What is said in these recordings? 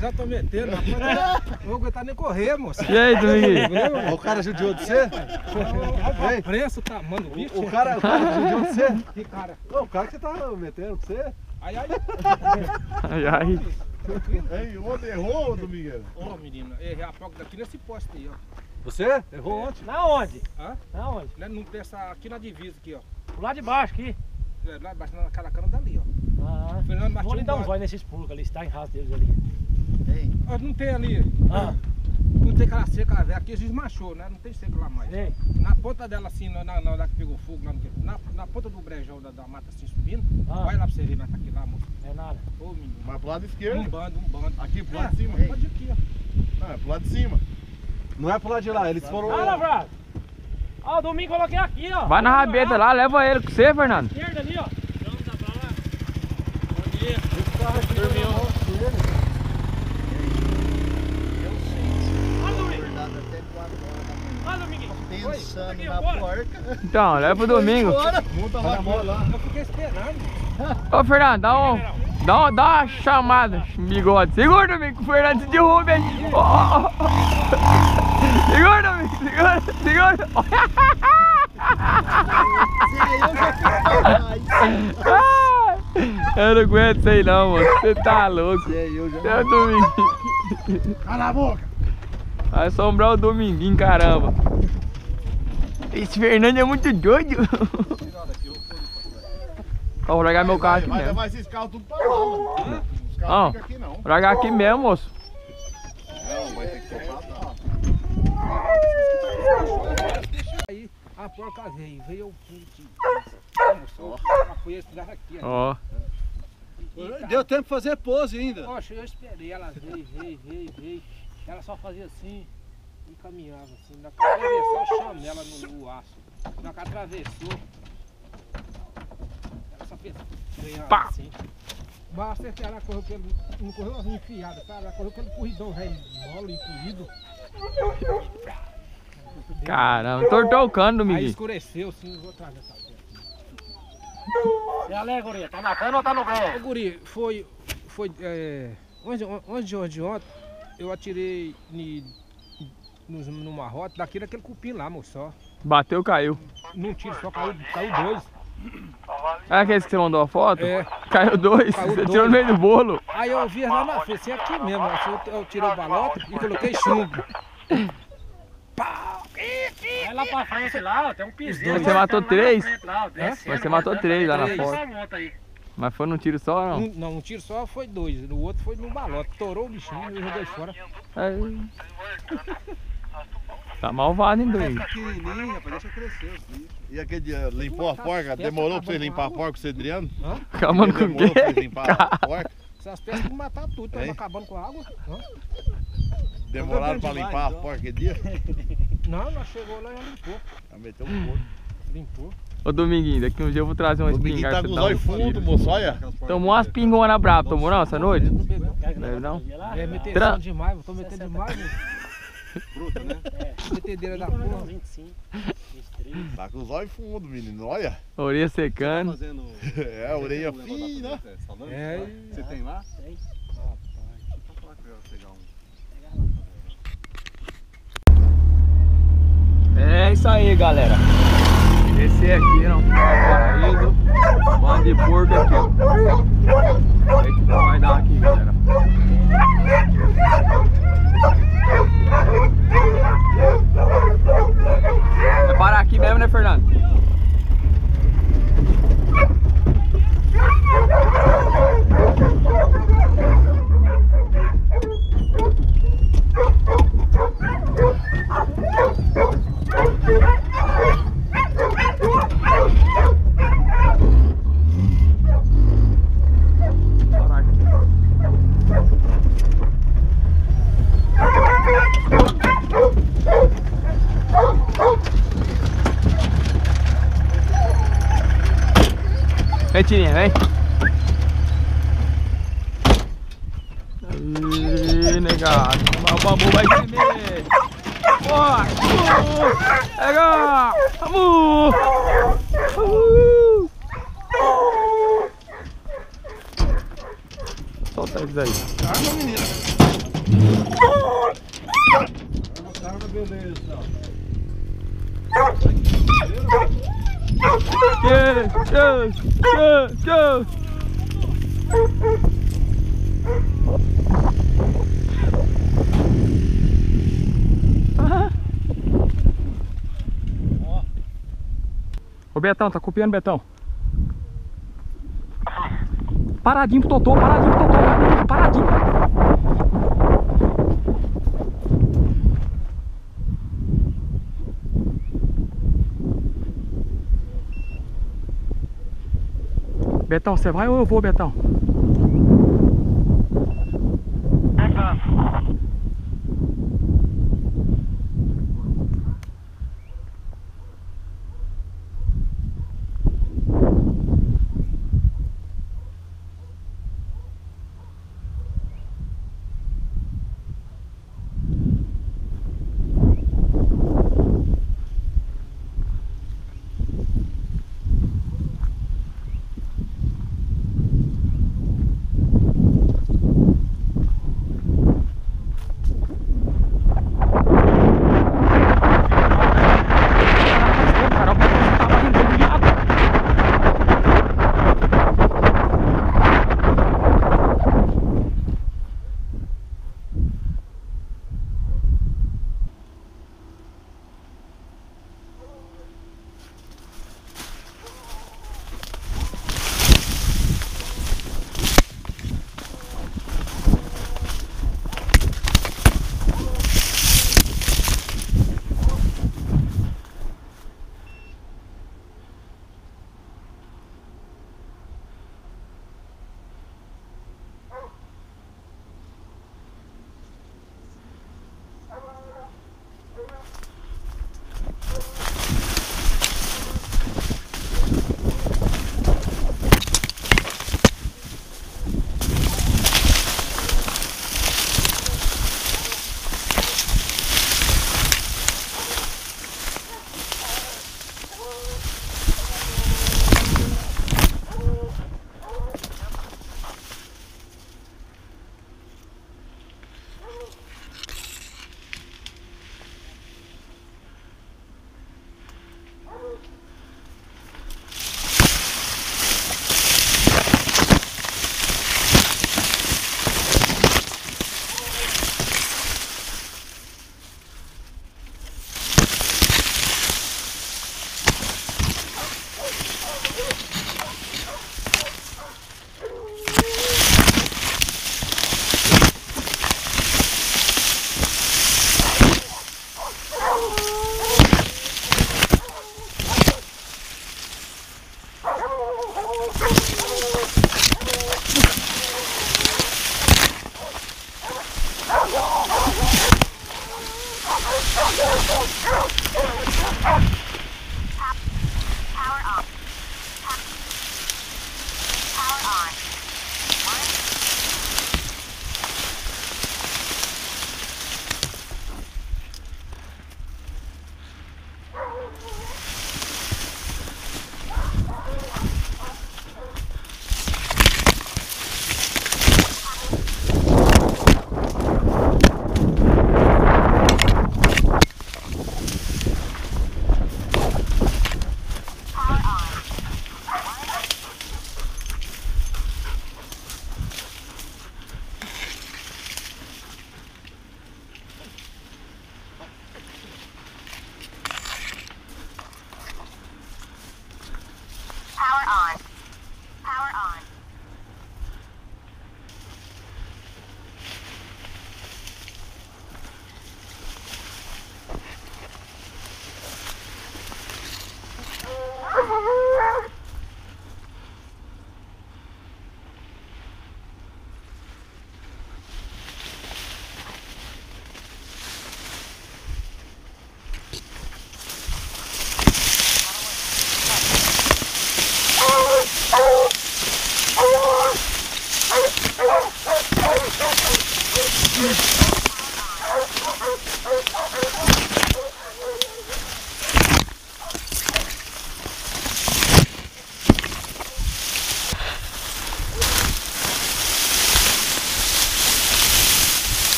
Já tô metendo, rapaz. Não vou aguentar nem correr, moço. E aí, Dominguinho? O cara judiou de você? Olha o preço, tá, mano, bicho. O cara judiou de você? Que cara? Não, o cara que você tá metendo pra você? Ai, ai. Ai, ai. Ei, ontem errou, Domingueiro? Ô, menina, errei a porca daqui nesse poste aí, ó. Você? Errou ontem? Na onde? Hã? Na onde? Aqui na divisa, aqui, ó. Lá de baixo, aqui. Lá embaixo, naquela cana dali, ó. Ah, Fernando vou Martins. lhe dar um zóio nesses pulos ali, está em raça deles ali. Não tem ali. Ah, Não tem aquela seca, velho. Aqui desmanchou, né? Não tem seca lá mais. tem. Na ponta dela, assim, na hora que pegou fogo, na ponta do brejão da mata, assim, subindo. Ah. Vai lá pra você ver, mas tá aqui lá, moço. Não é nada. Ô, menino. Mas pro lado esquerdo. Um bando. Aqui pro lado de cima. Pode ir aqui, ó. Não, é pro lado de cima. Não é pro lado de lá, eles foram... Olha, Brado. Ó, o Domingo coloquei aqui, ó. Vai na rabeta lá, leva ele com você, Fernando. Esquerda ali, ó. Vamos dar pra lá. Bom dia. Olha, Domingo. Olha, Dominguinho. Pensando na porca. Então, leva pro domingo. Monta lá, bora lá. Eu fiquei esperando. Ô, Fernando, dá uma chamada, bigode. Segura, Domingo, que o Fernando se derruba, hein? Segura, Domingo, segura. Eu já fiz mais. Eu não aguento isso aí não, mano. Você tá louco. Eu já Você é o Dominguinho. Cala a boca. Vai assombrar o Dominguinho, caramba. Esse Fernando é muito doido. Ó, vou largar meu carro aqui Vai mesmo. levar esses carros tudo pra lá, mano. Os carros Não, ficam aqui não. vou largar aqui mesmo, moço. Não, vai ter que tocar lá. Aí, a porca veio o puto. Foi esse lugar aqui, Ó. ó. Deu tempo de fazer pose ainda. Poxa, eu esperei, ela veio. Ela só fazia assim e caminhava assim. Na que atravessou, eu chamo ela no aço. Na que atravessou, ela só fez Pá! assim. Mas acertei, ela correu pelo. Não correu assim enfiada, sabe? Ela correu pelo corridão velho, mole, encolhido. Caramba, tortou o cano, Aí Dominguinho. escureceu, sim, eu vou trazer essa pedra. E a alegoria, tá na cana ou tá no Ô, pé? guri, foi ontem, eu atirei numa rota daquele cupim lá, moço, só. Bateu, caiu. Num tiro só, caiu dois. É aquele que você mandou a foto? É. Caiu dois, Caiu você dois. tirou no meio do bolo. Aí eu vi lá na frente, assim, aqui mesmo, assim, eu tirei o balota e coloquei chumbo. Pau! Vai lá pra frente lá, ó, tem um pisinho. Mas você matou três? Mas Mas você matou três lá na Três. foto. Mas foi num tiro só, não? Um tiro só foi dois, no outro foi no balota. Torou o bichinho e joguei fora. Aí. Tá malvado, hein, Domingo? Pequenininho, rapaz, deixa crescer os bichos. E aquele dia limpou a porca? Demorou pra você limpar a porca, o Cedriano? Hã? Calma com o Demorou pra você quê? limpar a porca? Essas peças tem que matar tudo, tá Hein? acabando com a água. Hã? Demoraram pra limpar a porca aquele dia? Não, nós chegou lá e ela limpou. Já meteu um porco. Limpou. Ô, Dominguinho, daqui um dia eu vou trazer uma O Dominguinho espingarda tá pra com você os dar olhos um fundos, tiro. moço, olha. Tomou umas pingonas bravas, tomou não essa noite? Não pegou. Deve não? É meter Tra- som demais, eu tô metendo demais, né? Bruta, né? Metedeira da porra. 25, 23. Tá com os olhos fundos, menino, olha. Orelha secando. Fazendo. É, a orelha fina. É, Você tem lá? Tem. Vou falar que eu ia pegar um. É isso aí, galera. Esse aqui não foi o paraíso. Bando de porco aqui, ó. Vamos ver o que vai dar aqui, galera. Vai parar aqui mesmo, né, Fernando? Parar aqui. Vem, Tirinha, vem. Obrigado. O bambu vai tremer. Ó, pega! Vamos! Solta eles aí. Carga, menina. Carga, beleza. Tchau. Ô Betão, tá copiando, Betão? Paradinho pro Totô, paradinho. Betão, você vai ou eu vou, Betão?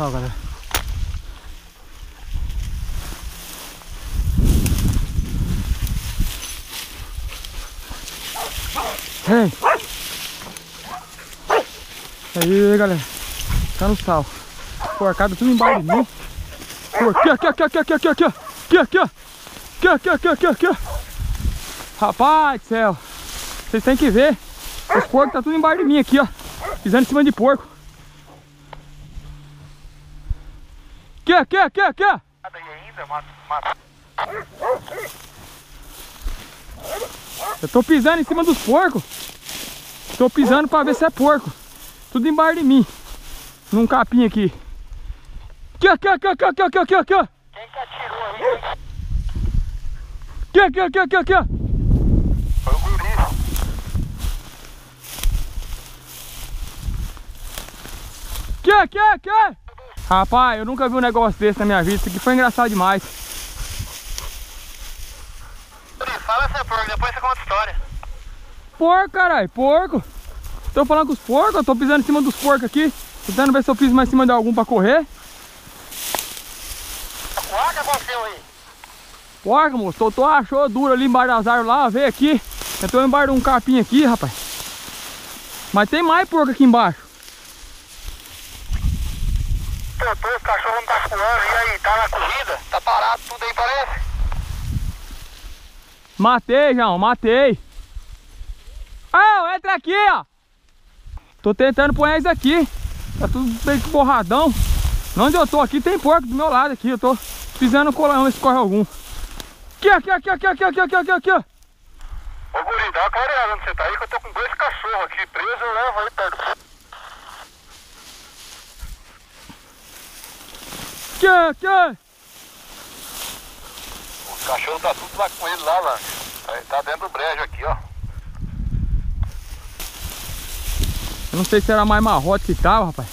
Ó, galera. Ei. Aí, galera. Tá no sal. Porcada tudo embaixo de mim. Aqui. Rapaz do céu. Vocês têm que ver. Os porcos tá tudo embaixo de mim aqui, ó. Pisando em cima de porco. Aqui. Eu tô pisando em cima dos porcos. Tô pisando pra ver se é porco. Tudo embaixo de mim. Num capim aqui. Aqui. Quem que atirou aí? Aqui. Foi o guri. Aqui. Rapaz, eu nunca vi um negócio desse na minha vida. Isso aqui foi engraçado demais. Fala essa porco, depois você conta a história. Porco, caralho, porco. Tô falando com os porcos, eu tô pisando em cima dos porcos aqui. Tentando ver se eu piso mais em cima de algum pra correr. O que aconteceu aí? Porca, moço, Totô achou duro ali embaixo das árvores lá, veio aqui. Entrou embaixo de um capim aqui, rapaz. Mas tem mais porco aqui embaixo. Totô, os cachorros não tá suando, e aí, tá na corrida? Tá parado tudo aí, parece? Matei, João, matei. Ah, entra aqui, ó. Tô tentando pôr eles aqui. Tá tudo meio que borradão. Onde eu tô aqui tem porco do meu lado aqui. Eu tô pisando no colão, ver se corre algum. Aqui. Ô guri, dá uma clareada onde você tá aí, que eu tô com 2 cachorros aqui presos, eu levo aí perto. Aqui. Os cachorros tá tudo lá com ele lá, mano. Tá dentro do brejo aqui, ó. Eu não sei se era mais marrote que tava, rapaz.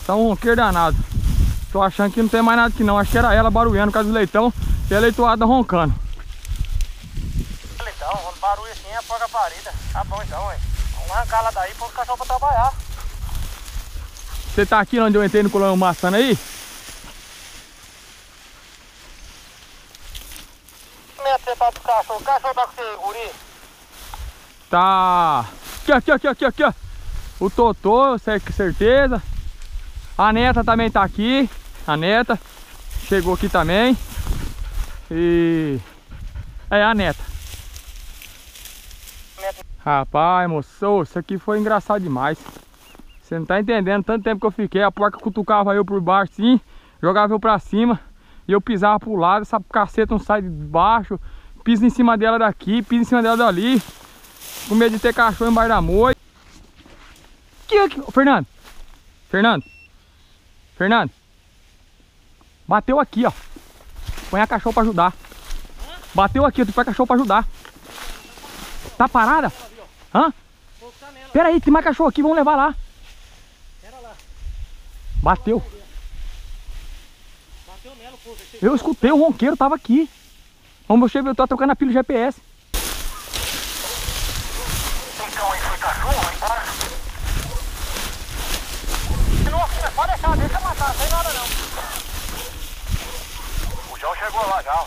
Tá um ronqueiro danado. Tô achando que não tem mais nada aqui não. Acho que era ela barulhando por causa do leitão e a leitoada roncando. Leitão, quando barulho assim é a porca parida. Tá bom então, hein. Vamos arrancar ela daí para os cachorros pra trabalhar. Você tá aqui onde eu entrei no colão maçã aí? Como é que você tá pro cachorro? O cachorro tá com você, guri? Tá. Aqui, ó. O Totô, certeza. A neta também tá aqui. A neta chegou aqui também. E... é a neta. Rapaz, moço, isso aqui foi engraçado demais. Você não tá entendendo tanto tempo que eu fiquei. A porca cutucava eu por baixo assim, jogava eu pra cima. E eu pisava pro lado, essa caceta não sai de baixo. Piso em cima dela daqui, piso em cima dela dali. Com medo de ter cachorro embaixo da moita. Aqui. Ô, Fernando. Fernando. Bateu aqui, ó. Põe a cachorro pra ajudar. Bateu aqui, tu põe a cachorro pra ajudar. Tá parada? Hã? Pera aí, tem mais cachorro aqui, vamos levar lá. Bateu. Eu escutei, o ronqueiro tava aqui. Vamos, eu tô trocando a pilha do GPS. Então aí foi cachorro lá embaixo? Não, pode deixar, deixa matar, não tem nada não. O João chegou lá já.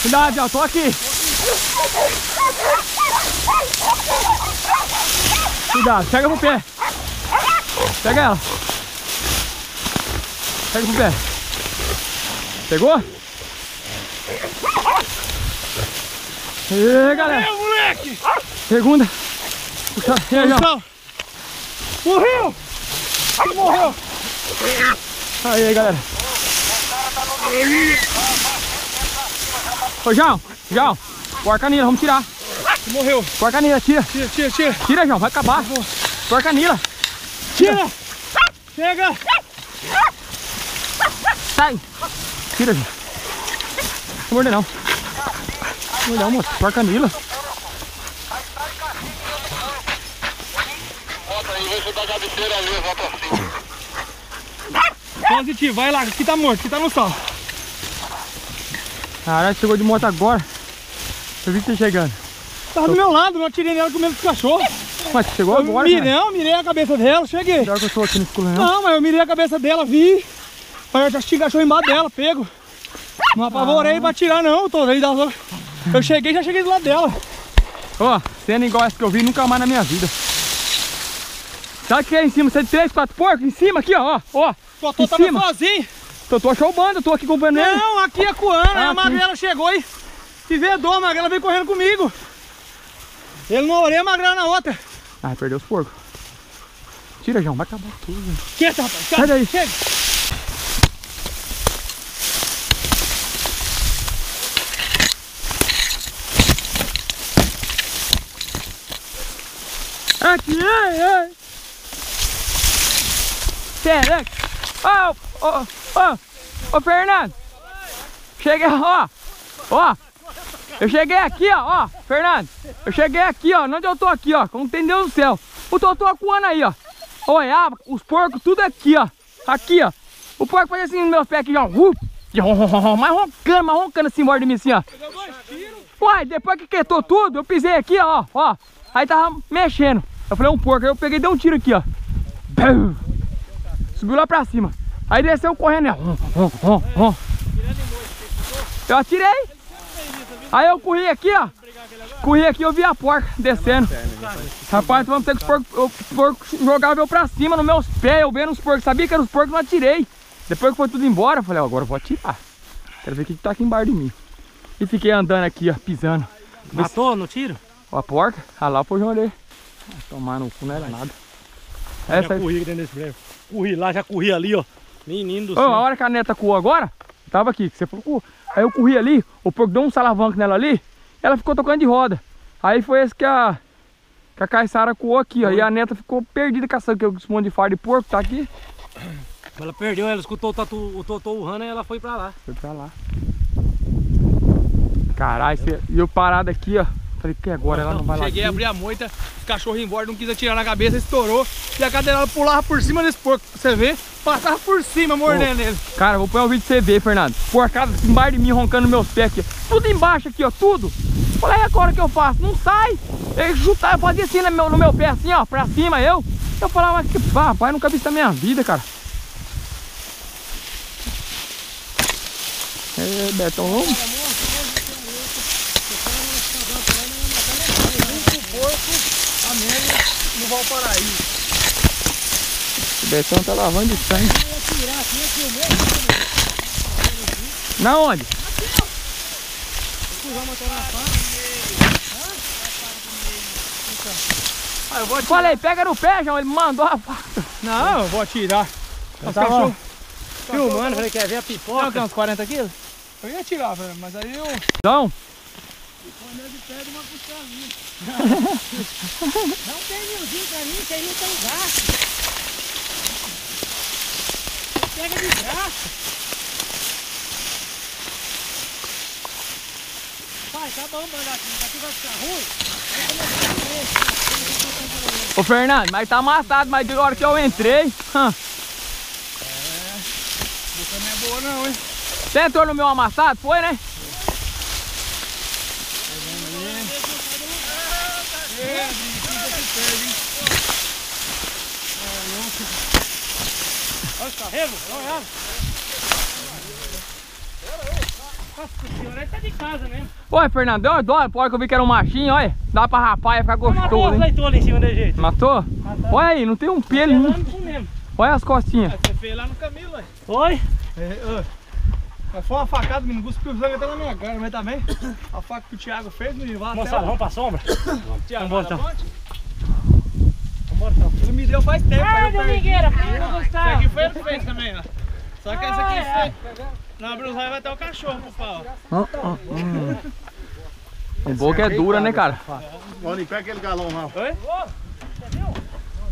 Cuidado, eu tô aqui. Cuidado, pega pro pé. Pega ela. Pega pro pé. Pegou? E galera. Meu moleque! Segunda. Puxa, e aí, ó. Morreu! Morreu! Aí, galera. Ô, João, põe a canila, vamos tirar. Morreu. Põe a canila, tira. Tira. Tira, João, vai acabar. Põe a canila. Tira! Chega! Sai. Tira, João. Não morder não. Não morder não, moço. Põe a canila. Volta aí, vê se dá cabeceira ali, volta assim. Positivo, vai lá, aqui tá morto, aqui tá no sol. Caralho, chegou de moto agora. Eu vi você chegando. Tava do meu lado, não atirei nela com medo dos cachorros. Mas você chegou agora, Não, mirei a cabeça dela, cheguei. Pior que eu tô aqui no escuro, não. Não, mas eu mirei a cabeça dela, vi. Mas eu já tinha cachorro embaixo dela, pego. Não apavorei pra atirar não, eu cheguei, já cheguei do lado dela. Ó, cena igual essa que eu vi nunca mais na minha vida. Sabe o que é em cima? Você de 3, 4 porcos? Em cima aqui, ó. Totô tava sozinho. Tô achou o bando, eu tô aqui acompanhando ele. Não, aqui é Coana, aí a magrela chegou e vedou, a magrela veio correndo comigo. Ele numa orelha, a magrela na outra. Ai, perdeu os porcos. Tira, João, vai acabar tudo. Quieta, rapaz. Sai daí. Chega. Aqui, ai. Pera, ô, Fernando. Cheguei, ó. Eu cheguei aqui, ó, Fernando. Eu cheguei aqui, ó, onde eu tô aqui, ó. Como tem Deus do céu. O Totô acuando aí, ó. Olha, os porcos tudo aqui, ó. Aqui, ó. O porco faz assim no meu pé aqui, ó. Mas roncando assim, embora de mim, assim, ó. Uai, depois que quietou tudo, eu pisei aqui, ó. Aí tava mexendo. Eu falei, um porco. Aí eu peguei e dei um tiro aqui, ó. Subiu lá pra cima. Aí desceu correndo, né? Eu atirei. Aí eu corri aqui, ó. Corri aqui, eu vi a porca descendo. Rapaz, vamos ter que os porcos jogavam eu pra cima nos meus pés. Eu vendo os porcos, sabia que eram os porcos, não atirei. Depois que foi tudo embora, eu falei, ó, agora eu vou atirar. Quero ver o que tá aqui embaixo de mim. E fiquei andando aqui, ó, pisando. Matou no tiro? Ó, a porca, lá foi o Jorê. Tomar no cu não era nada. Essa aí. Corri dentro desse breve. Corri lá, já corri ali, ó. Menino do Ô, céu. a hora que a neta coou agora, tava aqui, que você falou, aí eu corri ali, o porco deu um salavanco nela ali, ela ficou tocando de roda. Aí foi esse que a Caissara coou aqui, ó. E a neta ficou perdida caçando, que esse monte de fardo de porco tá aqui. Ela perdeu, ela escutou o Totô urrando e ela foi pra lá. Foi pra lá. Caralho, e eu parado aqui, ó. Falei, que agora ela não vai lá. Cheguei a abrir a moita, os cachorros embora, não quis atirar na cabeça, estourou. E a cadeirada pulava por cima desse porco, você vê? Passava por cima, mordendo ele. Cara, vou pôr um vídeo pra você ver, Fernando. Porcada embaixo de mim, roncando nos meus pés aqui. Tudo embaixo aqui, ó, tudo. Falei, e agora o que eu faço? Não sai. Eu chutava, eu fazia assim no meu pé, assim, ó, pra cima, eu falava, mas que rapaz, nunca vi isso na minha vida, cara. É, Betão Longo. No Valparaíso. O Betão tá lavando de sangue. Na onde? Falei, pega no pé, João. Ele mandou a faca. Não, eu vou atirar. Os tava cachorros filmando, falei, quer ver a pipoca? não, tem uns 40 quilos? Eu ia atirar, velho, mas aí eu... Então, Não tem milzinho pra mim, que aí não tem gasto. Pega de graça. Pai, tá bom mandar aqui vai ficar ruim. ô Fernando, mas tá amassado, mas de hora que eu entrei. Boca não é boa não, hein? Você entrou no meu amassado? Foi, né? Olha os carregos, olha. Nossa senhora, ele tá de casa mesmo. Oi, Fernando, deu uma dó, pode que eu vi que era um machinho, olha. Dá pra rapar e ficar Matou gostoso, os hein? leitores em cima desse jeito. Matou? Olha aí, não tem um pelo, não. Mesmo. Olha as costinhas. Você fez lá no Camilo, velho. Foi? Mas foi uma facada, menino, cuspiu sangue até na minha cara, mas tá bem? A faca que o Thiago fez, menino, vai até... Moçada, vamos pra sombra? Thiago, Vamos então. Vambora então. Ele me deu faz tempo, aí eu perdi. filho do Essa aqui foi ele que fez também, ó. Só que essa aqui foi... Na Brusai vai ter o cachorro pro pau. O boca é dura, né, cara? Vamos limpar aquele galão lá. Oi?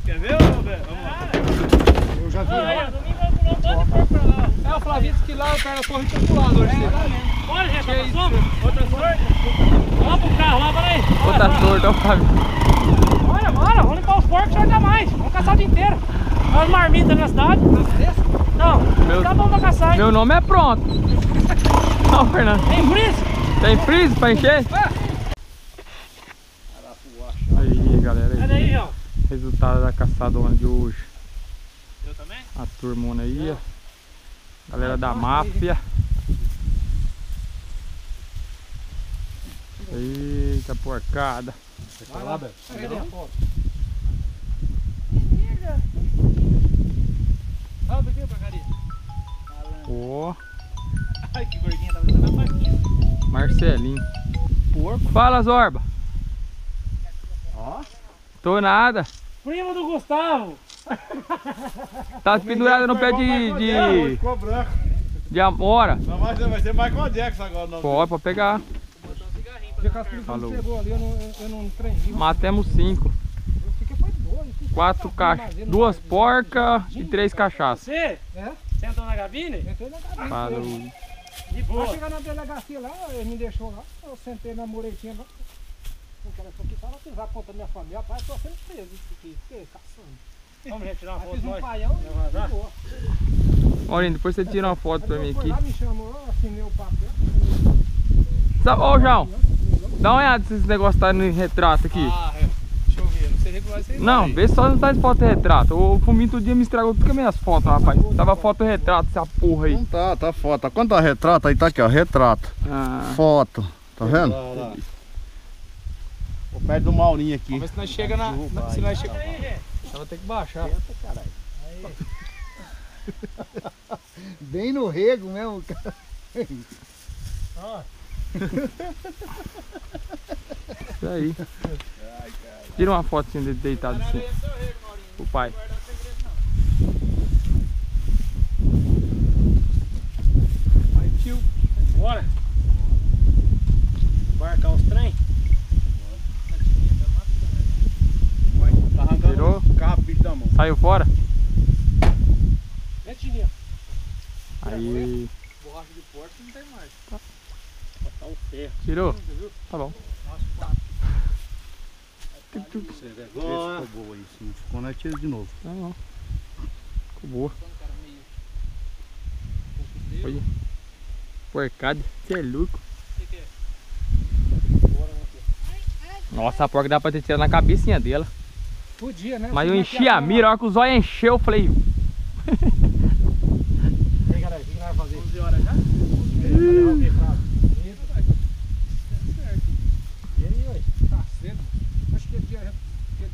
Quer ver, Roberto? Vamos lá. Eu já vi. É, o Flavinho disse que lá o cara corre tinha pulado hoje. Bora, gente, pra sombra. Outra sorte. Vamos pro carro lá, peraí. Outra torta, ó, Fábio. Bora, vamos limpar os porcos, não dá mais. Vamos caçar o dia inteiro. Olha as marmitas na cidade. Não, tá bom pra caçar, hein? Meu nome é pronto. Ó, Fernando. Tem brisa? Tem freeze pra encher? Aí, galera. Sai daí, João. Resultado da caçadona de hoje. Eu também? A turmona aí, ó. Galera da máfia. Eita porcada. Vai lá, Beto. Cadê a foto? Olha o biquinho pra carinha. Ó, Ai, que gordinha, tá vendo na faquinha. Marcelinho. Porco. Fala, Zorba. Ó. Tô nada. Primo do Gustavo. Tá pendurada no pé Ficou branco. de amora. Não, vai ser Michael Jackson agora. Não. Pode pegar. Falou. Chegou ali, eu não treinei. Matemos 5. Eu fiquei foi doido. 4 caixas. 2 porcas e 3 cachaças. Você? É? Sentou na cabine? Entrei na cabine. Falou. De Pra boa. chegar na delegacia lá, ele me deixou lá, eu sentei na muretinha lá. O cara falou que tava pisar contra a minha família, rapaz, tô sendo preso isso aqui, caçando. Vamos gente, tirar uma Aí foto fiz um nós. paião e Vai vazar? boa. Olha, depois você tira uma foto pra mim Foi aqui. lá, me chamou, eu assinei o papel. Ô, João, dá uma olhada se esse negócio tá no retrato aqui. Ah, é. Deixa eu ver, não sei nem vai ser. Não, vê só não tá de foto-retrato. O Fuminho todo dia me estragou tudo com as minhas fotos, rapaz. Tava foto-retrato essa porra aí. Não tá foto. Quando tá retrato, aí tá aqui, ó, retrato. Ah. Foto. Tá vendo? Lá. Vou perto do Maurinho aqui. Vamos ver se nós chega na... Se nós chega... Ela vai ter que baixar. Bem no rego mesmo, cara. Isso aí. Tira uma fotinha dele deitado assim. O pai. Partiu. Bora. Embarcar os trem. Tá arrancando Tirou? o carro, bicho da mão. Saiu fora? Vem, Tininho. Aí. Borracha de porta não tem mais. Botar o ferro. Tirou? Tá bom. Esse ficou boa aí, se não ficou, nós tira de novo. Tá bom. Ficou boa. Olha. Porcada. Você é louco. Nossa, a porca dá pra ter tirado na cabecinha dela. Podia, né? Mas eu enchi a mira, a hora que o zóio encheu, eu falei. E aí, galera, o que nós vamos fazer? 11 horas já?